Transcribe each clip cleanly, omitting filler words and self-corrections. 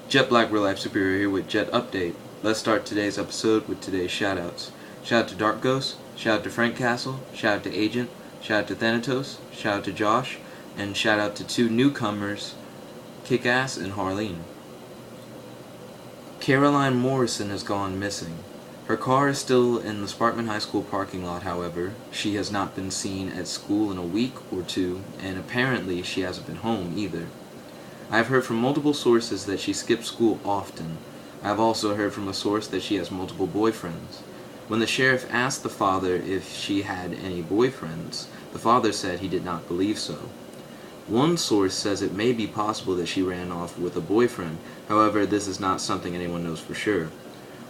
Jet Black Real Life Superior here with Jet Update. Let's start today's episode with today's shoutouts. Shout out to Dark Ghost, shout out to Frank Castle, shout out to Agent, shout out to Thanatos, shout out to Josh, and shout out to two newcomers, Kick-Ass and Harleen. Caroline Morrison has gone missing. Her car is still in the Sparkman High School parking lot, however. She has not been seen at school in a week or two, and apparently she hasn't been home either. I have heard from multiple sources that she skips school often. I have also heard from a source that she has multiple boyfriends. When the sheriff asked the father if she had any boyfriends, the father said he did not believe so. One source says it may be possible that she ran off with a boyfriend, however this is not something anyone knows for sure.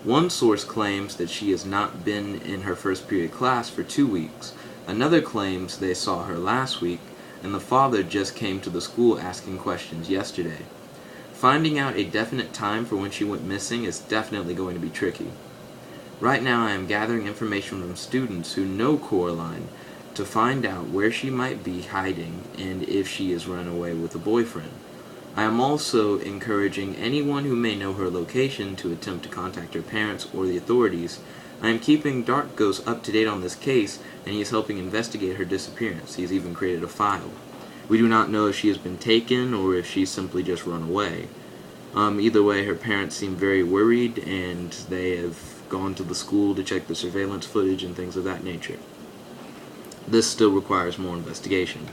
One source claims that she has not been in her first period class for 2 weeks. Another claims they saw her last week, and the father just came to the school asking questions yesterday. Finding out a definite time for when she went missing is definitely going to be tricky. Right now I am gathering information from students who know Coraline to find out where she might be hiding and if she is run away with a boyfriend. I am also encouraging anyone who may know her location to attempt to contact her parents or the authorities. I am keeping Dark Ghost up to date on this case, and he is helping investigate her disappearance. He has even created a file. We do not know if she has been taken or if she's simply just run away. Either way, her parents seem very worried, and they have gone to the school to check the surveillance footage and things of that nature. This still requires more investigation.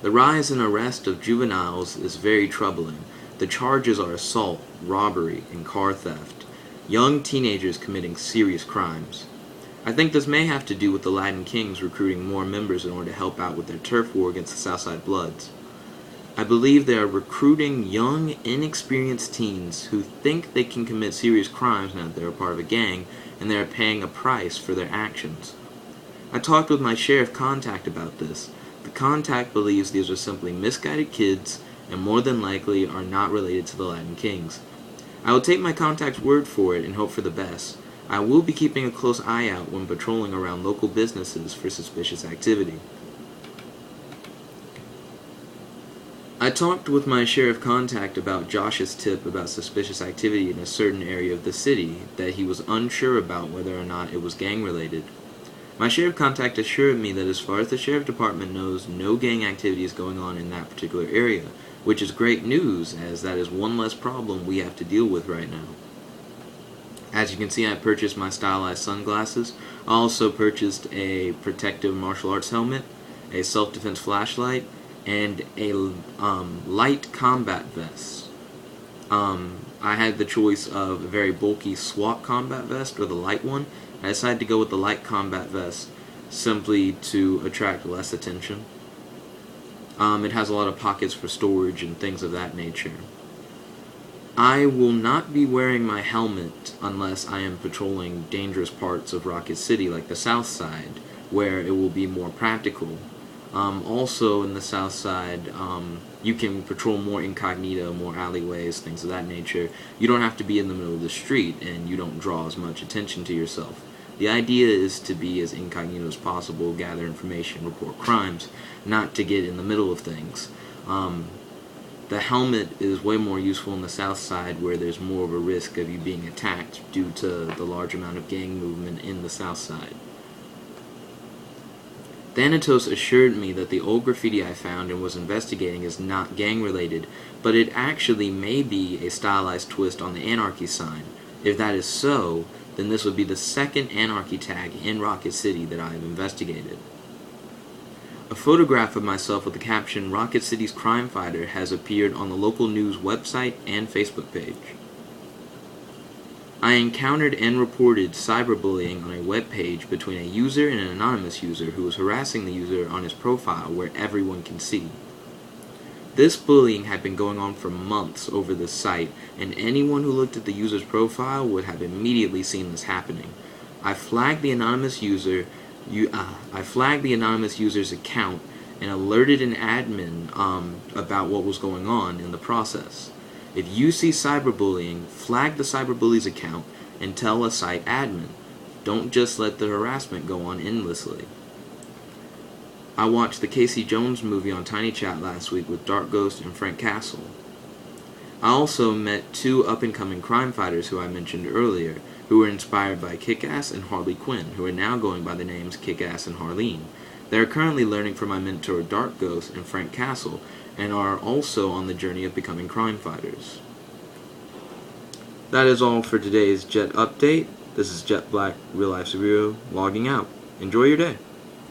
The rise and arrest of juveniles is very troubling. The charges are assault, robbery, and car theft. Young teenagers committing serious crimes. I think this may have to do with the Latin Kings recruiting more members in order to help out with their turf war against the Southside Bloods. I believe they are recruiting young, inexperienced teens who think they can commit serious crimes now that they're a part of a gang, and they are paying a price for their actions. I talked with my sheriff contact about this. The contact believes these are simply misguided kids and more than likely are not related to the Latin Kings. I will take my contact's word for it and hope for the best. I will be keeping a close eye out when patrolling around local businesses for suspicious activity. I talked with my sheriff contact about Josh's tip about suspicious activity in a certain area of the city that he was unsure about whether or not it was gang-related. My sheriff contact assured me that as far as the sheriff department knows, no gang activity is going on in that particular area, which is great news, as that is one less problem we have to deal with right now. As you can see, I purchased my stylized sunglasses. I also purchased a protective martial arts helmet, a self-defense flashlight, and a light combat vest. I had the choice of a very bulky SWAT combat vest or the light one. I decided to go with the light combat vest simply to attract less attention. It has a lot of pockets for storage and things of that nature. I will not be wearing my helmet unless I am patrolling dangerous parts of Rocket City like the South Side, where it will be more practical. Also in the South Side, you can patrol more incognito, more alleyways, things of that nature. You don't have to be in the middle of the street, and you don't draw as much attention to yourself. The idea is to be as incognito as possible, gather information, report crimes, not to get in the middle of things. The helmet is way more useful in the South Side, where there's more of a risk of you being attacked due to the large amount of gang movement in the South Side. Thanatos assured me that the old graffiti I found and was investigating is not gang-related, but it actually may be a stylized twist on the Anarchy sign. If that is so, then this would be the second Anarchy tag in Rocket City that I have investigated. A photograph of myself with the caption, "Rocket City's Crime Fighter," has appeared on the local news website and Facebook page. I encountered and reported cyberbullying on a web page between a user and an anonymous user who was harassing the user on his profile where everyone can see. This bullying had been going on for months over the site, and anyone who looked at the user's profile would have immediately seen this happening. I flagged the anonymous user's account and alerted an admin about what was going on in the process. If you see cyberbullying, flag the cyberbully's account and tell a site admin. Don't just let the harassment go on endlessly. I watched the Casey Jones movie on Tiny Chat last week with Dark Ghost and Frank Castle. I also met two up-and-coming crime fighters who I mentioned earlier, who were inspired by Kick-Ass and Harley Quinn, who are now going by the names Kick-Ass and Harleen. They are currently learning from my mentor Dark Ghost and Frank Castle, and are also on the journey of becoming crime fighters. That is all for today's Jet Update. This is Jet Black, Real Life Superhero, logging out. Enjoy your day.